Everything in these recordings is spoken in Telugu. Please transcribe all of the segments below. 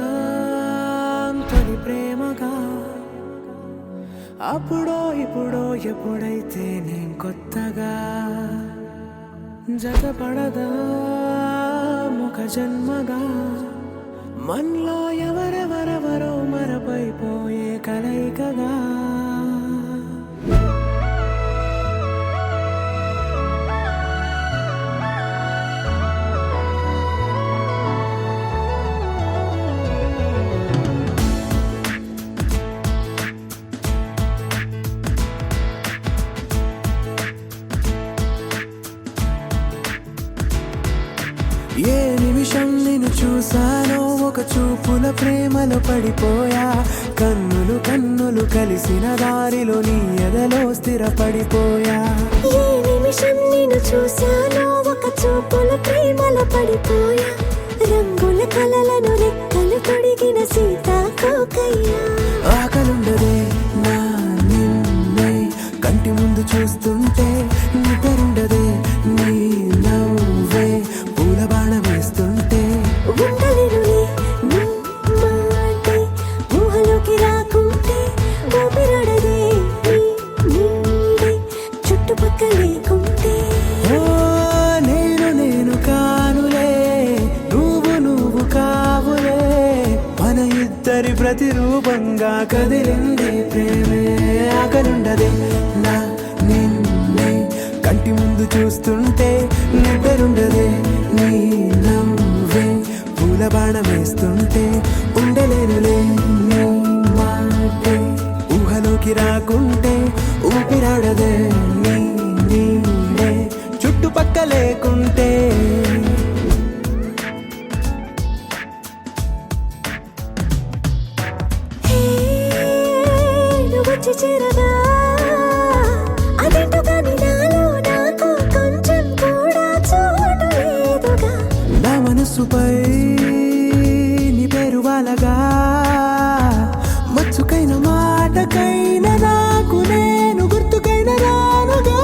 మొదలవుదాం తొలి ప్రేమగా అప్పుడో ఇప్పుడో ఎప్పుడైతే నేను కొత్తగా జతపడదా ముఖ జన్మగా మనలో ఎవరెవరెవరో మరపైపోయే కలయికగా ఏ నిమిషం నిన్ను చూసానో ఒక చూపుల ప్రేమలో పడిపోయా కన్నులు కన్నులు కలిసిన దారిలో నీ ఎదలో స్థిరపడిపోయా ఏ నిమిషం నిన్ను చూసానో ఒక చూపుల ప్రేమలో పడిపోయా రంగుల కలలను రెక్కలు తొడిగిన సీతాకోకయ్యా ఆకలుండదే నా నిన్నే కంటి ముందు చూస్తుంటే నిద్రుండదే నీ నవ్వే పూల బాణ వేస్తుంటే ఉండలేనులే నీ మాటే ఊహలోకి రాకుంటే ఊపిరాడదే నీ నీడే చుట్టుపక్కల లేకుంటే ఓ నేను నేను కానులే నువ్వు కావులే మన ఇద్దరి ప్రతిరూపంగా కదిలింది ప్రేమే ఆకలుండదే నా నిన్నే కంటి ముందు చూస్తుంటే నిద్రుండదే నీ నవ్వే పూల బాణ వేస్తుంటే ఉండలేనులే నీ మాటే ఊహలోకి రాకుంటే ఊపిరాడదే నీ నీడే చుట్టుపక్క లేకుంటే నువ్వు వచ్చి చేరగా అదేంటో కానీ నాలో నాకు కొంచెం కూడా చోటు లేదుగా నా మనసుపై నీ పేరు వాలగా మచ్చుకైన మాటకైన నాకు నేను గుర్తుకైన రానుగా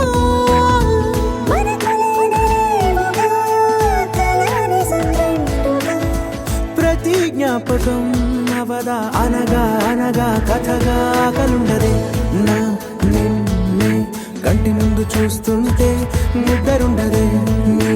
మన కలయినేమోగా, కలని సంగంటుగా. ప్రతి జ్ఞాపకం అవదా అనగా అనగా కథగా కలుండదే నా నిన్నే కంటి ముందు చూస్తుంటే నిద్రుండదే నీ